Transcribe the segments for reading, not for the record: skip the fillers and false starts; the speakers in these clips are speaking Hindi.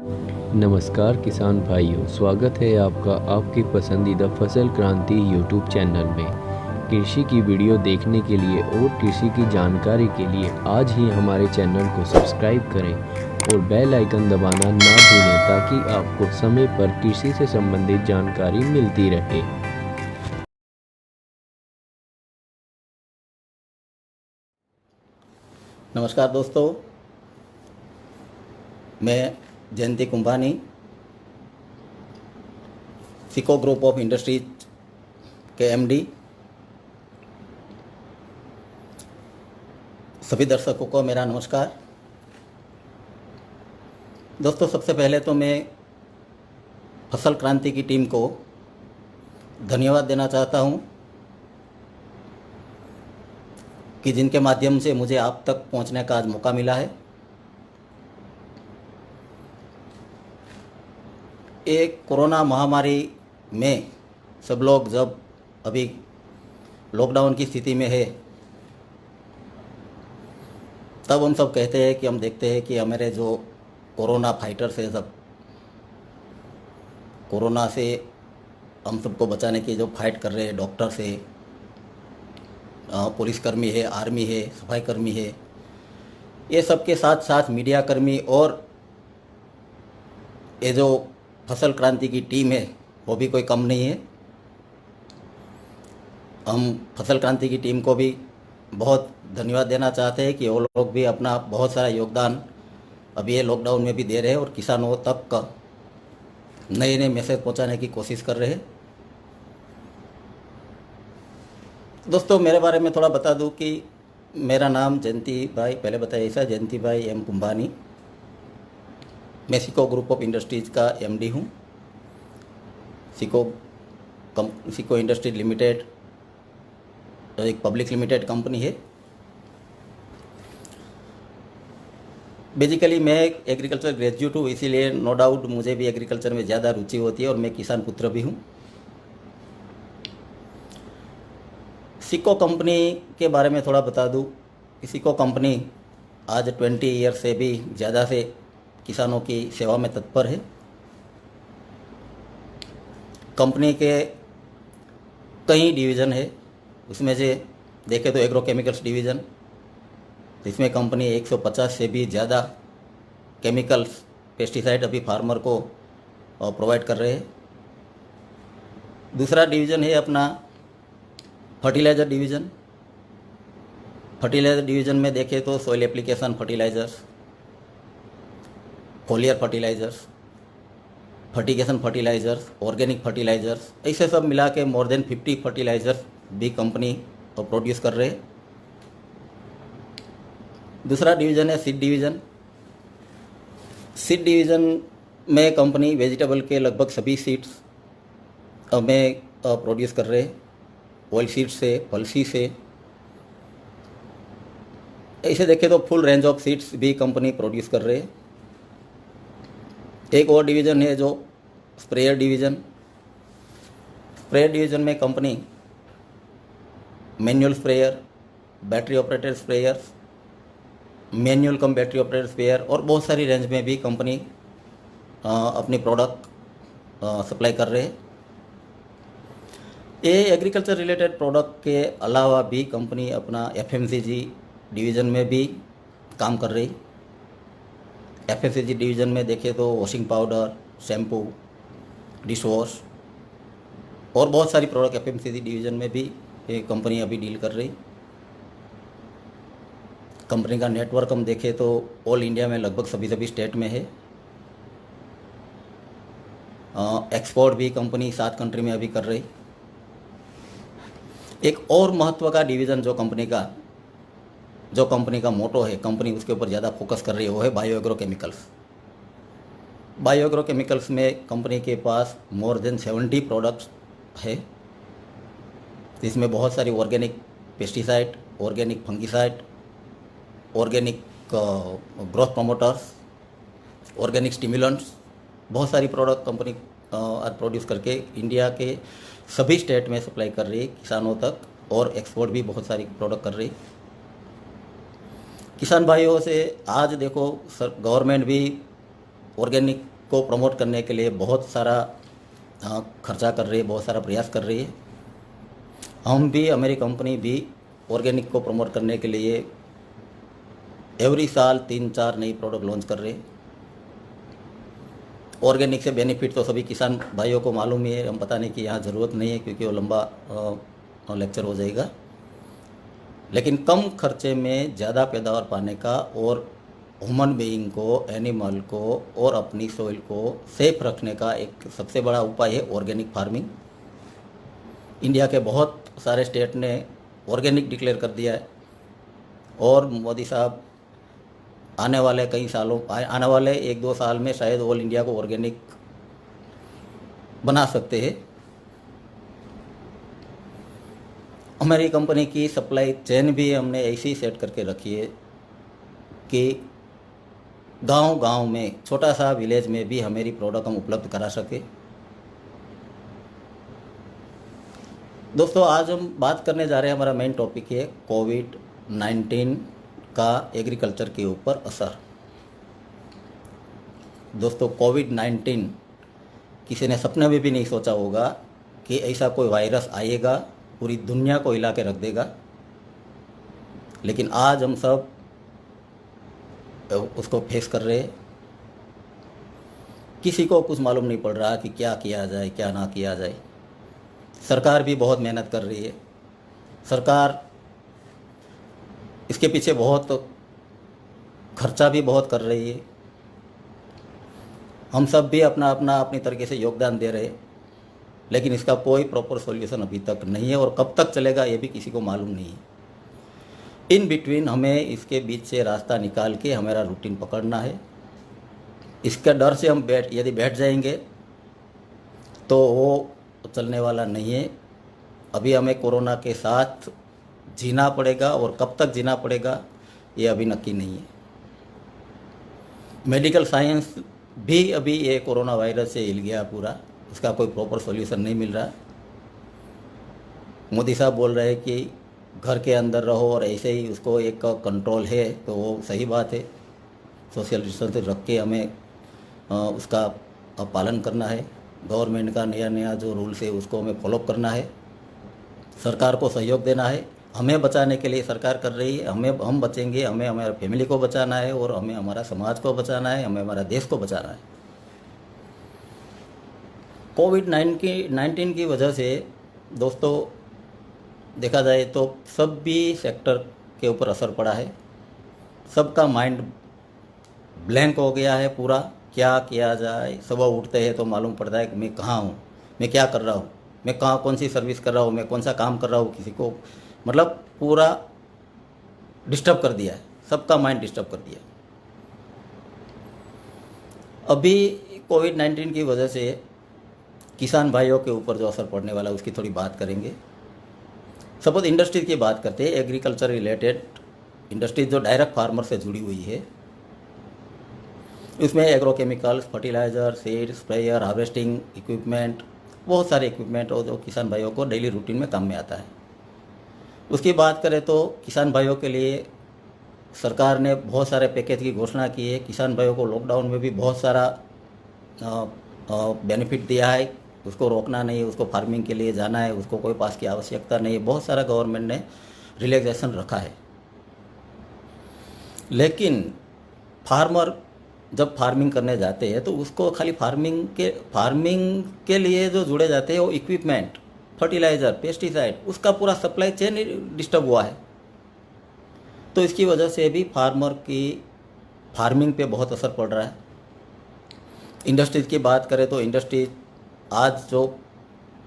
नमस्कार किसान भाइयों, स्वागत है आपका आपकी पसंदीदा फसल क्रांति यूट्यूब चैनल में। कृषि की वीडियो देखने के लिए और कृषि की जानकारी के लिए आज ही हमारे चैनल को सब्सक्राइब करें और बेल आइकन दबाना ना भूलें ताकि आपको समय पर कृषि से संबंधित जानकारी मिलती रहे। नमस्कार दोस्तों, मैं जयंती कुंभानी सिको ग्रुप ऑफ इंडस्ट्रीज के एमडी। सभी दर्शकों को मेरा नमस्कार। दोस्तों, सबसे पहले तो मैं फसल क्रांति की टीम को धन्यवाद देना चाहता हूं कि जिनके माध्यम से मुझे आप तक पहुंचने का आज मौका मिला है। एक कोरोना महामारी में सब लोग जब अभी लॉकडाउन की स्थिति में है, तब हम सब कहते हैं कि हम देखते हैं कि हमारे जो कोरोना फाइटर्स है, सब कोरोना से हम सबको बचाने की जो फाइट कर रहे हैं, डॉक्टर्स है, पुलिसकर्मी है, आर्मी है, सफाई कर्मी है, ये सब के साथ साथ मीडिया कर्मी और ये जो फसल क्रांति की टीम है वो भी कोई कम नहीं है। हम फसल क्रांति की टीम को भी बहुत धन्यवाद देना चाहते हैं कि वो लोग भी अपना बहुत सारा योगदान अभी ये लॉकडाउन में भी दे रहे हैं और किसानों तक नए नए मैसेज पहुंचाने की कोशिश कर रहे हैं। दोस्तों, मेरे बारे में थोड़ा बता दूं कि मेरा नाम जयंती भाई, पहले बताया ऐसा, जयंती भाई एम कुंभानी। मैं सिको ग्रुप ऑफ इंडस्ट्रीज का एमडी हूँ। सिको इंडस्ट्रीज लिमिटेड एक पब्लिक लिमिटेड कंपनी है। बेसिकली मैं एक एग्रीकल्चर ग्रेजुएट हूँ, इसीलिए नो डाउट मुझे भी एग्रीकल्चर में ज़्यादा रुचि होती है और मैं किसान पुत्र भी हूँ। सिको कंपनी के बारे में थोड़ा बता दूँ। सिको कंपनी आज 20 ईयर से भी ज़्यादा से किसानों की सेवा में तत्पर है। कंपनी के कई डिवीज़न है, उसमें से देखें तो एग्रो केमिकल्स डिवीज़न, इसमें कंपनी 150 से भी ज़्यादा केमिकल्स, पेस्टिसाइड अभी फार्मर को प्रोवाइड कर रहे हैं। दूसरा डिवीज़न है अपना फर्टिलाइज़र डिवीज़न। फर्टिलाइज़र डिवीज़न में देखें तो soil application fertilizers, foliar fertilizers, fertigation fertilizers, organic fertilizers, ऐसे सब मिला के मोर देन 50 फर्टिलाइज़र्स भी कंपनी प्रोड्यूस कर रहे हैं। दूसरा डिवीज़न है सीड डिवीज़न। सीड डिवीज़न में कंपनी वेजिटेबल के लगभग सभी सीड्स में प्रोड्यूस कर रहे हैं, ऑयल सीड्स से, पल्सी से। ऐसे देखें तो फुल रेंज ऑफ सीड्स भी कंपनी प्रोड्यूस कर रहे हैं। एक और डिवीज़न है जो स्प्रेयर डिवीज़न। स्प्रेयर डिवीज़न में company manual sprayer, battery operated sprayers, manual cum battery operated sprayer और बहुत सारी रेंज में भी कंपनी अपनी प्रोडक्ट सप्लाई कर रहे हैं। ये एग्रीकल्चर रिलेटेड प्रोडक्ट के अलावा भी कंपनी अपना एफएमसीजी डिवीज़न में भी काम कर रही। एफएमसीजी डिवीज़न में देखें तो washing powder, shampoo, dish wash और बहुत सारी प्रोडक्ट एफएमसीजी डिवीज़न में भी ये कंपनी अभी डील कर रही। कंपनी का नेटवर्क हम देखें तो ऑल इंडिया में लगभग सभी स्टेट में है। एक्सपोर्ट भी कंपनी 7 कंट्री में अभी कर रही। एक और महत्व का डिवीज़न जो कंपनी का मोटो है, कंपनी उसके ऊपर ज़्यादा फोकस कर रही है, वो है bio agro chemicals. Bio agro chemicals में कंपनी के पास मोर देन 70 प्रोडक्ट्स है, जिसमें बहुत सारी organic pesticide, organic fungicide, organic growth promoters, organic stimulants, बहुत सारी प्रोडक्ट कंपनी आज प्रोड्यूस करके इंडिया के सभी स्टेट में सप्लाई कर रही है किसानों तक, और एक्सपोर्ट भी बहुत सारी प्रोडक्ट कर रही है। किसान भाइयों से आज देखो सर, गवर्नमेंट भी ऑर्गेनिक को प्रमोट करने के लिए बहुत सारा खर्चा कर रही है, बहुत सारा प्रयास कर रही है। हम भी, हमारी कंपनी भी ऑर्गेनिक को प्रमोट करने के लिए एवरी साल 3-4 नई प्रोडक्ट लॉन्च कर रहे हैं। ऑर्गेनिक से बेनिफिट तो सभी किसान भाइयों को मालूम ही है, हम बताने की यहाँ ज़रूरत नहीं है क्योंकि वो लंबा लेक्चर हो जाएगा। लेकिन कम खर्चे में ज़्यादा पैदावार पाने का और ह्यूमन बीइंग को, एनिमल को और अपनी सोइल को सेफ रखने का एक सबसे बड़ा उपाय है ऑर्गेनिक फार्मिंग। इंडिया के बहुत सारे स्टेट ने ऑर्गेनिक डिक्लेयर कर दिया है और मोदी साहब आने वाले 1-2 साल में शायद ऑल इंडिया को ऑर्गेनिक बना सकते हैं। हमारी कंपनी की सप्लाई चेन भी हमने ऐसी सेट करके रखी है कि गांव-गांव में, छोटा सा विलेज में भी हमारी प्रोडक्ट हम उपलब्ध करा सके। दोस्तों, आज हम बात करने जा रहे हैं, हमारा मेन टॉपिक है कोविड-19 का एग्रीकल्चर के ऊपर असर। दोस्तों, कोविड-19 किसी ने सपने में भी नहीं सोचा होगा कि ऐसा कोई वायरस आएगा, पूरी दुनिया को हिला के रख देगा। लेकिन आज हम सब उसको फेस कर रहे हैं। किसी को कुछ मालूम नहीं पड़ रहा कि क्या किया जाए, क्या ना किया जाए। सरकार भी बहुत मेहनत कर रही है। सरकार इसके पीछे बहुत खर्चा भी बहुत कर रही है। हम सब भी अपनी तरीके से योगदान दे रहे हैं, लेकिन इसका कोई प्रॉपर सॉल्यूशन अभी तक नहीं है और कब तक चलेगा ये भी किसी को मालूम नहीं है। इन बिटवीन हमें इसके बीच से रास्ता निकाल के हमारा रूटीन पकड़ना है। इसके डर से हम यदि बैठ जाएंगे तो वो चलने वाला नहीं है। अभी हमें कोरोना के साथ जीना पड़ेगा और कब तक जीना पड़ेगा ये अभी नक्की नहीं है। मेडिकल साइंस भी अभी ये कोरोना वायरस से हिल गया पूरा, इसका कोई प्रॉपर सॉल्यूशन नहीं मिल रहा। मोदी साहब बोल रहे हैं कि घर के अंदर रहो और ऐसे ही उसको एक कंट्रोल है, तो वो सही बात है। सोशल डिस्टेंस रख के हमें उसका पालन करना है। गवर्नमेंट का नया जो रूल्स है उसको हमें फॉलोअप करना है। सरकार को सहयोग देना है। हमें बचाने के लिए सरकार कर रही है, हम बचेंगे। हमें हमारे फैमिली को बचाना है और हमें हमारा समाज को बचाना है, हमें हमारा देश को बचाना है। कोविड-19 की वजह से दोस्तों देखा जाए तो सभी सेक्टर के ऊपर असर पड़ा है। सबका माइंड ब्लैंक हो गया है पूरा, क्या किया जाए। सुबह उठते हैं तो मालूम पड़ता है कि मैं कहाँ हूँ, मैं क्या कर रहा हूँ, मैं कौन सी सर्विस कर रहा हूँ, मैं कौन सा काम कर रहा हूँ। किसी को मतलब पूरा डिस्टर्ब कर दिया है, सबका माइंड डिस्टर्ब कर दिया। अभी कोविड-19 की वजह से किसान भाइयों के ऊपर जो असर पड़ने वाला है उसकी थोड़ी बात करेंगे। सपोज इंडस्ट्रीज की बात करते हैं, एग्रीकल्चर रिलेटेड इंडस्ट्रीज जो डायरेक्ट फार्मर से जुड़ी हुई है। इसमें agrochemicals, fertiliser, seed, sprayer, harvesting equipment, बहुत सारे इक्विपमेंट हो जो किसान भाइयों को डेली रूटीन में काम में आता है। उसकी बात करें तो किसान भाइयों के लिए सरकार ने बहुत सारे पैकेज की घोषणा की है। किसान भाइयों को लॉकडाउन में भी बहुत सारा बेनिफिट दिया है। उसको रोकना नहीं है, उसको फार्मिंग के लिए जाना है, उसको कोई पास की आवश्यकता नहीं है। बहुत सारा गवर्नमेंट ने रिलैक्सेशन रखा है। लेकिन फार्मर जब फार्मिंग करने जाते हैं तो उसको खाली फार्मिंग के लिए जो जुड़े जाते हैं वो इक्विपमेंट, फर्टिलाइज़र, पेस्टिसाइड, उसका पूरा सप्लाई चेन डिस्टर्ब हुआ है। तो इसकी वजह से भी फार्मर की फार्मिंग पे बहुत असर पड़ रहा है। इंडस्ट्रीज़ की बात करें तो इंडस्ट्रीज आज जो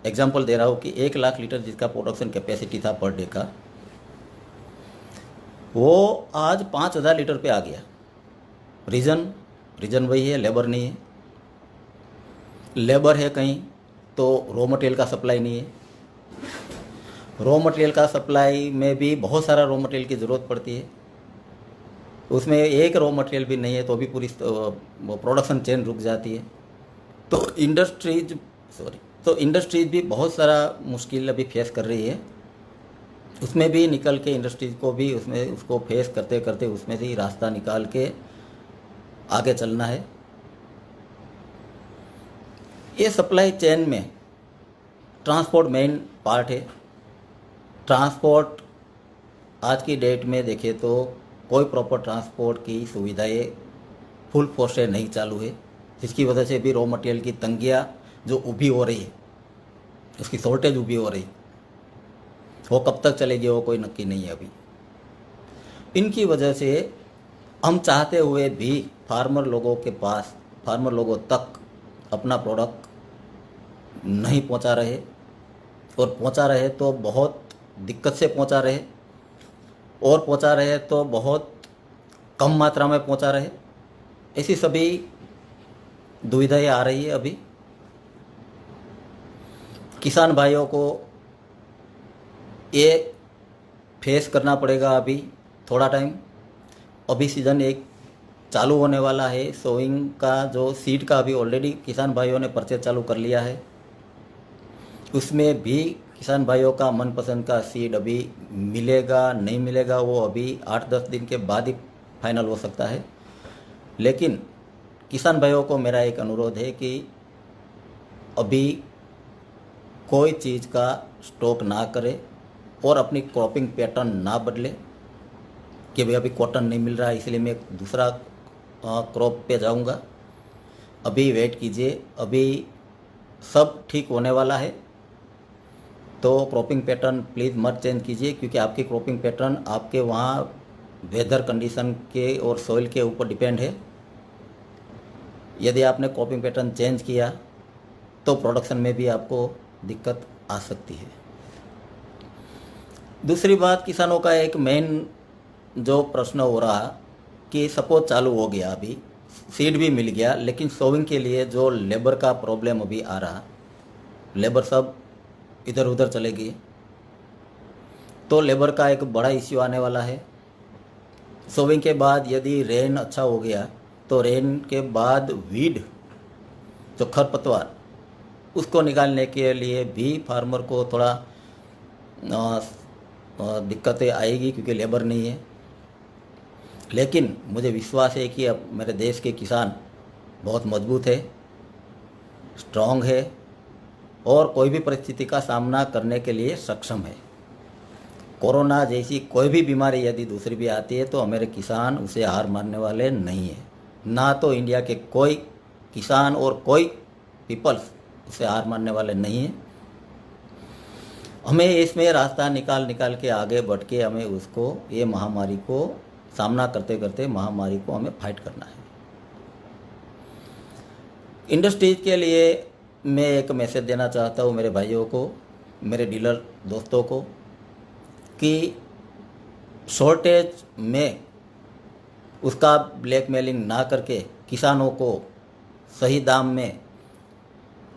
एग्जांपल दे रहा हूँ कि 1 लाख लीटर जिसका प्रोडक्शन कैपेसिटी था पर डे का, वो आज 5,000 लीटर पे आ गया। रीज़न वही है, लेबर नहीं है। लेबर है कहीं तो रॉ मटेरियल का सप्लाई नहीं है। रॉ मटेरियल का सप्लाई में भी बहुत सारा रॉ मटेरियल की ज़रूरत पड़ती है। उसमें एक रॉ मटेरियल भी नहीं है तो भी पूरी प्रोडक्शन चेन रुक जाती है। तो इंडस्ट्रीज भी बहुत सारा मुश्किल अभी फेस कर रही है। उसमें भी निकल के इंडस्ट्रीज को भी उसको फेस करते करते उसमें से ही रास्ता निकाल के आगे चलना है। ये सप्लाई चेन में ट्रांसपोर्ट मेन पार्ट है। ट्रांसपोर्ट आज की डेट में देखें तो कोई प्रॉपर ट्रांसपोर्ट की सुविधाएं फुल फोर्स से नहीं चालू है, जिसकी वजह से भी रॉ मटेरियल की तंगियाँ जो ऊभी हो रही है, उसकी शॉर्टेज ऊभी हो रही, वो कब तक चलेगी वो कोई नक्की नहीं है अभी। इनकी वजह से हम चाहते हुए भी फार्मर लोगों तक अपना प्रोडक्ट नहीं पहुंचा रहे, और पहुंचा रहे तो बहुत दिक्कत से पहुंचा रहे, और पहुंचा रहे तो बहुत कम मात्रा में पहुंचा रहे। ऐसी सभी दुविधाएं आ रही है। अभी किसान भाइयों को ये फेस करना पड़ेगा अभी थोड़ा टाइम। अभी सीज़न 1 चालू होने वाला है। सोइंग का जो सीड का अभी ऑलरेडी किसान भाइयों ने परचेज चालू कर लिया है। उसमें भी किसान भाइयों का मनपसंद का सीड अभी मिलेगा नहीं मिलेगा वो अभी 8-10 दिन के बाद ही फाइनल हो सकता है। लेकिन किसान भाइयों को मेरा एक अनुरोध है कि अभी कोई चीज़ का स्टॉक ना करे और अपनी क्रॉपिंग पैटर्न ना बदले कि भाई अभी कॉटन नहीं मिल रहा है इसलिए मैं दूसरा क्रॉप पे जाऊंगा। अभी वेट कीजिए, अभी सब ठीक होने वाला है। तो क्रॉपिंग पैटर्न प्लीज़ मत चेंज कीजिए, क्योंकि आपकी क्रॉपिंग पैटर्न आपके वहाँ वेदर कंडीशन के और सॉइल के ऊपर डिपेंड है। यदि आपने क्रॉपिंग पैटर्न चेंज किया तो प्रोडक्शन में भी आपको दिक्कत आ सकती है। दूसरी बात, किसानों का एक मेन जो प्रश्न हो रहा कि सपोज चालू हो गया, अभी सीड भी मिल गया, लेकिन सोविंग के लिए जो लेबर का प्रॉब्लम अभी आ रहा, लेबर सब इधर उधर चले गए, तो लेबर का एक बड़ा इश्यू आने वाला है। सोविंग के बाद यदि रेन अच्छा हो गया तो रेन के बाद वीड जो खरपतवार उसको निकालने के लिए भी फार्मर को थोड़ा दिक्कतें आएगी, क्योंकि लेबर नहीं है। लेकिन मुझे विश्वास है कि अब मेरे देश के किसान बहुत मजबूत है, स्ट्रांग है और कोई भी परिस्थिति का सामना करने के लिए सक्षम है। कोरोना जैसी कोई भी बीमारी यदि दूसरी भी आती है तो हमारे किसान उसे हार मानने वाले नहीं है। ना तो इंडिया के कोई किसान और कोई पीपल्स उसे हार मानने वाले नहीं हैं। हमें इसमें रास्ता निकाल के आगे बढ़ के हमें उसको, ये महामारी को सामना करते करते महामारी को हमें फाइट करना है। इंडस्ट्रीज के लिए मैं एक मैसेज देना चाहता हूँ मेरे भाइयों को, मेरे डीलर दोस्तों को, कि शॉर्टेज में उसका ब्लैकमेलिंग ना करके किसानों को सही दाम में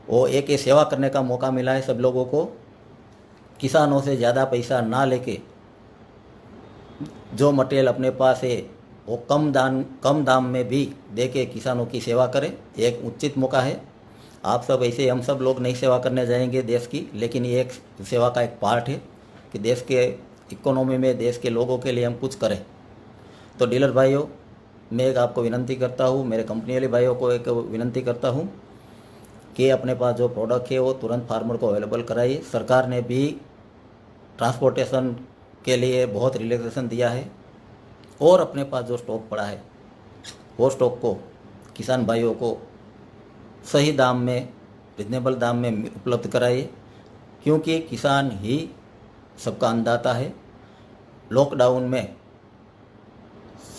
वो एक सेवा करने का मौका मिला है सब लोगों को। किसानों से ज़्यादा पैसा ना लेके जो मटेरियल अपने पास है वो कम दाम में भी देके किसानों की सेवा करें। एक उचित मौका है। आप सब ऐसे, हम सब लोग नहीं सेवा करने जाएंगे देश की, लेकिन ये एक सेवा का एक पार्ट है कि देश के इकोनॉमी में देश के लोगों के लिए हम कुछ करें। तो डीलर भाइयों, मैं एक आपको विनंती करता हूँ, मेरे कंपनी वाले भाइयों को एक विनंती करता हूँ कि अपने पास जो प्रोडक्ट है वो तुरंत फार्मर को अवेलेबल कराइए। सरकार ने भी ट्रांसपोर्टेशन के लिए बहुत रिलैक्सेशन दिया है, और अपने पास जो स्टॉक पड़ा है वो स्टॉक को किसान भाइयों को सही दाम में, रिजनेबल दाम में उपलब्ध कराइए, क्योंकि किसान ही सबका अन्नदाता है। लॉकडाउन में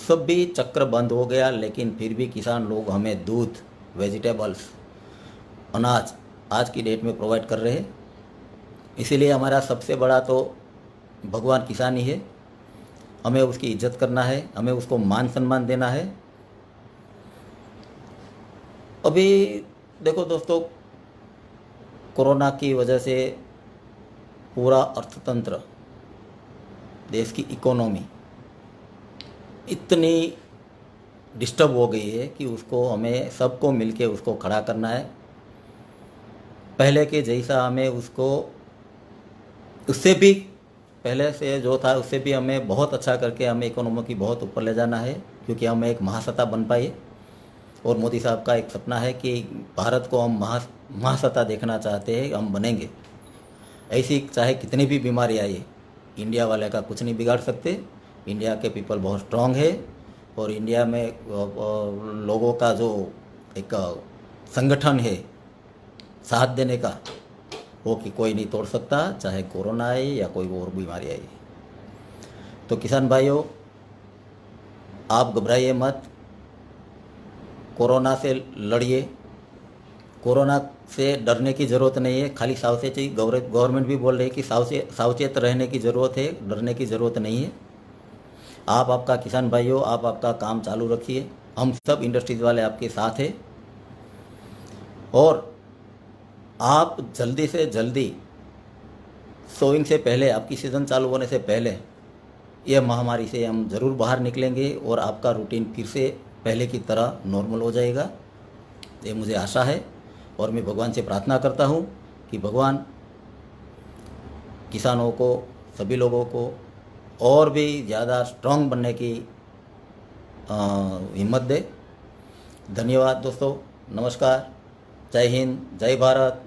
सभी चक्र बंद हो गया, लेकिन फिर भी किसान लोग हमें दूध, वेजिटेबल्स, अनाज आज की डेट में प्रोवाइड कर रहे हैं। इसीलिए हमारा सबसे बड़ा तो भगवान किसान ही है। हमें उसकी इज्जत करना है, हमें उसको मान सम्मान देना है। अभी देखो दोस्तों, कोरोना की वजह से पूरा अर्थतंत्र, देश की इकोनॉमी इतनी डिस्टर्ब हो गई है कि उसको हमें सबको मिलके उसको खड़ा करना है। पहले के जैसा हमें उसको, उससे भी पहले से जो था उससे भी हमें बहुत अच्छा करके हमें इकोनॉमी की बहुत ऊपर ले जाना है, क्योंकि हम एक महासत्ता बन पाए। और मोदी साहब का एक सपना है कि भारत को हम महासत्ता देखना चाहते हैं, हम बनेंगे। ऐसी चाहे कितनी भी बीमारी आए, इंडिया वाले का कुछ नहीं बिगाड़ सकते। इंडिया के पीपल बहुत स्ट्रांग है और इंडिया में लोगों का जो एक संगठन है साथ देने का, वो कि कोई नहीं तोड़ सकता, चाहे कोरोना आए या कोई और बीमारी आई। तो किसान भाइयों, आप घबराइए मत, कोरोना से लड़िए। कोरोना से डरने की ज़रूरत नहीं है, खाली सावचेती, गवर्नमेंट भी बोल रही है कि सावचेत रहने की ज़रूरत है, डरने की ज़रूरत नहीं है। आप आपका किसान भाइयों, आप आपका काम चालू रखिए, हम सब इंडस्ट्रीज वाले आपके साथ हैं। और आप जल्दी से जल्दी सोइंग से पहले, आपकी सीज़न चालू होने से पहले, यह महामारी से हम ज़रूर बाहर निकलेंगे और आपका रूटीन फिर से पहले की तरह नॉर्मल हो जाएगा, ये मुझे आशा है। और मैं भगवान से प्रार्थना करता हूँ कि भगवान किसानों को, सभी लोगों को और भी ज़्यादा स्ट्रांग बनने की हिम्मत दे। धन्यवाद दोस्तों, नमस्कार, जय हिंद, जय भारत।